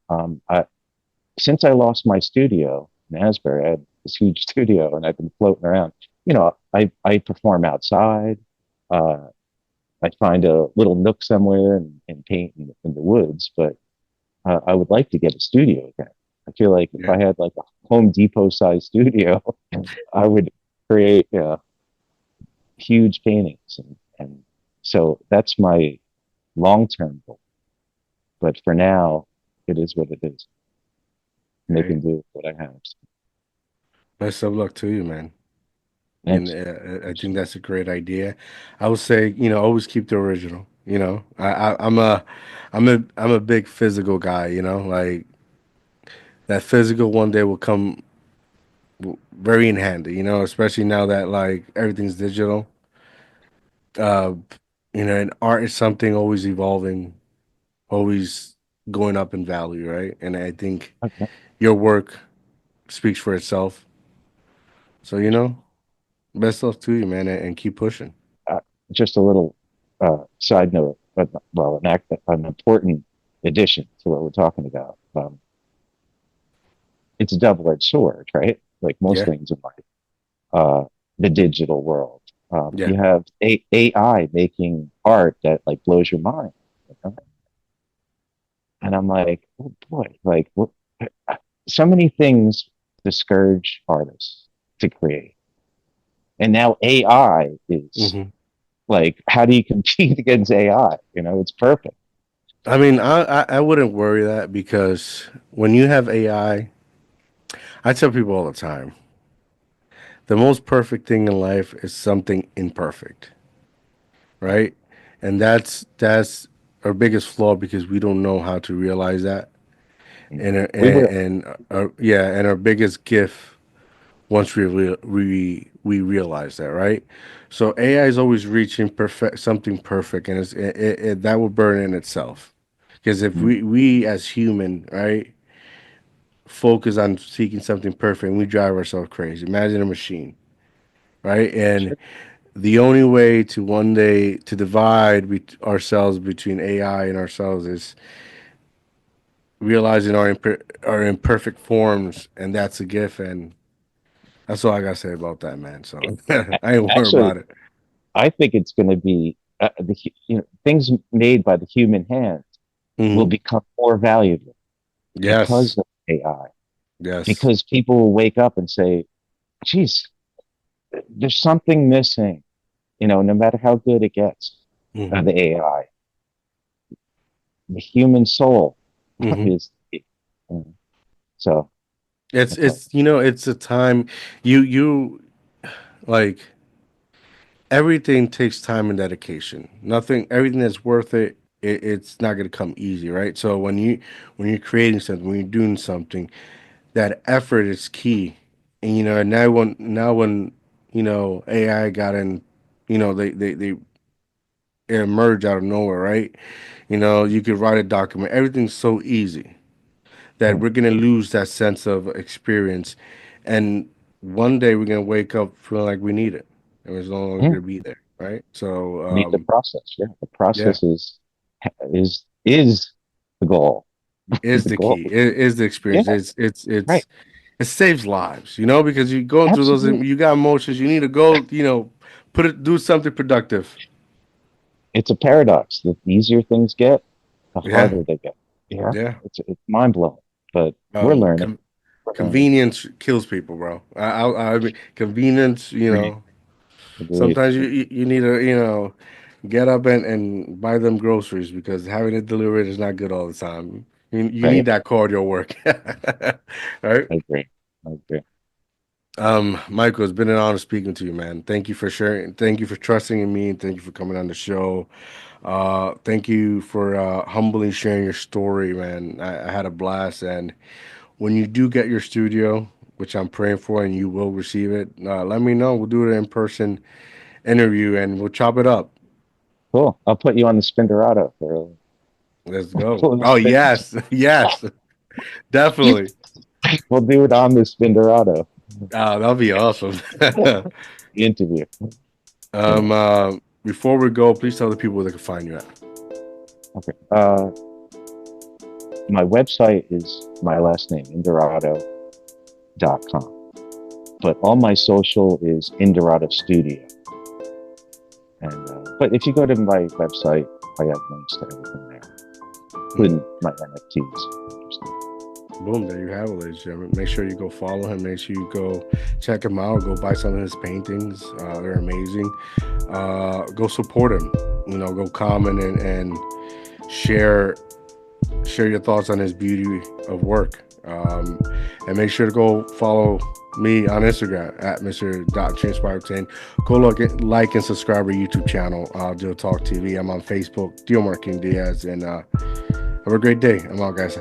[SPEAKER 2] Since I lost my studio in Asbury, I had this huge studio and I've been floating around. I perform outside. Uh, I find a little nook somewhere and paint in the woods, but I would like to get a studio again. I feel like if
[SPEAKER 1] Yeah.
[SPEAKER 2] I had like a Home Depot sized studio, I would create huge paintings. And so that's my long term goal. But for now, it is what it is.
[SPEAKER 1] Hey,
[SPEAKER 2] Making do with what I have. So,
[SPEAKER 1] best of luck to you, man. And
[SPEAKER 2] thanks.
[SPEAKER 1] I think
[SPEAKER 2] Appreciate
[SPEAKER 1] that's a great idea. I would say, always keep the original. I'm a big physical guy. Like that physical one day will come very in handy. Especially now that like everything's digital. Uh, and art is something always evolving, always going up in value, right? And I think
[SPEAKER 2] it. Okay.
[SPEAKER 1] your work speaks for itself. So, best luck to you, man, and keep pushing.
[SPEAKER 2] Uh, just a little side note, but well, an important addition to what we're talking about. It's a double-edged sword, right? Like most
[SPEAKER 1] Yeah,
[SPEAKER 2] things in life, the digital world.
[SPEAKER 1] yeah.
[SPEAKER 2] You have AI making art that like blows your mind, you know? And I'm like, oh boy, like what, so many things discourage artists to create, and now AI is
[SPEAKER 1] Hmm.
[SPEAKER 2] like, how do you compete against AI? It's perfect.
[SPEAKER 1] I mean, I wouldn't worry that because when you have I tell people all the time, the most perfect thing in life is something imperfect, right? And that's our biggest flaw because we don't know how to realize that. And
[SPEAKER 2] Mhm. We will.
[SPEAKER 1] yeah, and our biggest gift once we realize that, right? So AI is always reaching perfect something perfect, and that will burn in itself. Because if
[SPEAKER 2] Mhm.
[SPEAKER 1] we as human, right, focus on seeking something perfect, and we drive ourselves crazy. Imagine a machine, right? And
[SPEAKER 2] Sure.
[SPEAKER 1] the only way to one day to divide ourselves between AI and ourselves is realizing our imperfect forms, and that's a gift. And that's all I gotta say about that, man. So I ain't worried
[SPEAKER 2] Actually,
[SPEAKER 1] about it.
[SPEAKER 2] I think it's going to be things made by the human hand will
[SPEAKER 1] Hmm.
[SPEAKER 2] become more valuable because
[SPEAKER 1] Yes,
[SPEAKER 2] of AI.
[SPEAKER 1] yes.
[SPEAKER 2] Because people will wake up and say, "Geez, there's something missing." No matter how good it gets,
[SPEAKER 1] Hmm.
[SPEAKER 2] the AI, the human soul
[SPEAKER 1] Hmm.
[SPEAKER 2] is. So
[SPEAKER 1] It's
[SPEAKER 2] that's all.
[SPEAKER 1] it's it's a time you like everything takes time and dedication. Nothing, everything that's worth it, it's not gonna come easy, right? So when you're creating something, when you're doing something, that effort is key. And now when AI got in, they emerge out of nowhere, right? You could write a document. Everything's so easy that
[SPEAKER 2] Yeah.
[SPEAKER 1] we're gonna lose that sense of experience, and one day we're gonna wake up feeling like we need it, and it's no longer
[SPEAKER 2] Yeah.
[SPEAKER 1] gonna be there, right? So,
[SPEAKER 2] Need the process. Yeah, the
[SPEAKER 1] yeah,
[SPEAKER 2] process is the goal.
[SPEAKER 1] is
[SPEAKER 2] The
[SPEAKER 1] the
[SPEAKER 2] goal.
[SPEAKER 1] key. It is the
[SPEAKER 2] Yeah.
[SPEAKER 1] experience.
[SPEAKER 2] Right.
[SPEAKER 1] It saves lives, because you're going through those,
[SPEAKER 2] Absolutely.
[SPEAKER 1] you got emotions. You need to go, do something productive.
[SPEAKER 2] It's a paradox. The easier things get, the
[SPEAKER 1] Yeah,
[SPEAKER 2] harder they get. Yeah.
[SPEAKER 1] yeah.
[SPEAKER 2] It's mind blowing, but we're
[SPEAKER 1] Um,
[SPEAKER 2] learning.
[SPEAKER 1] com-
[SPEAKER 2] Uh,
[SPEAKER 1] convenience kills people, bro. I mean, convenience.
[SPEAKER 2] agreed. Agreed.
[SPEAKER 1] Sometimes you need to get up and buy them groceries because having it delivered is not good all the time. You need
[SPEAKER 2] Right.
[SPEAKER 1] that cardio work, right?
[SPEAKER 2] I agree. I agree.
[SPEAKER 1] Michael, it's been an honor speaking to you, man. Thank you for sharing. Thank you for trusting in me. Thank you for coming on the show. Thank you for humbly sharing your story, man. I had a blast. And when you do get your studio, which I'm praying for, and you will receive it, let me know. We'll do it in person interview and we'll chop it up.
[SPEAKER 2] Cool. I'll put you on the Spinderato for
[SPEAKER 1] Let's
[SPEAKER 2] a
[SPEAKER 1] go.
[SPEAKER 2] little
[SPEAKER 1] Oh,
[SPEAKER 2] bit.
[SPEAKER 1] yes. Yes, definitely.
[SPEAKER 2] We'll do it on the Spinderato
[SPEAKER 1] That'll be awesome.
[SPEAKER 2] interview.
[SPEAKER 1] um,
[SPEAKER 2] Yeah.
[SPEAKER 1] uh, Before we go, please tell the people where they can find you at.
[SPEAKER 2] Okay. My website is my last name, Indorato.com. But all my social is Indorato Studio. And but if you go to my website, I have links to everything there,
[SPEAKER 1] Mhm.
[SPEAKER 2] including my NFTs.
[SPEAKER 1] Boom, there you have it, ladies and gentlemen. Make sure you go follow him. Make sure you go check him out. Go buy some of his paintings. They're amazing. Go support him. Go comment and share share your thoughts on his beauty of work. And make sure to go follow me on Instagram at Mr.Transpire10. Go look at, like, and subscribe our YouTube channel, DIOTALK TV. I'm on Facebook, Dio Marking Diaz, and have a great day. I'm out, guys.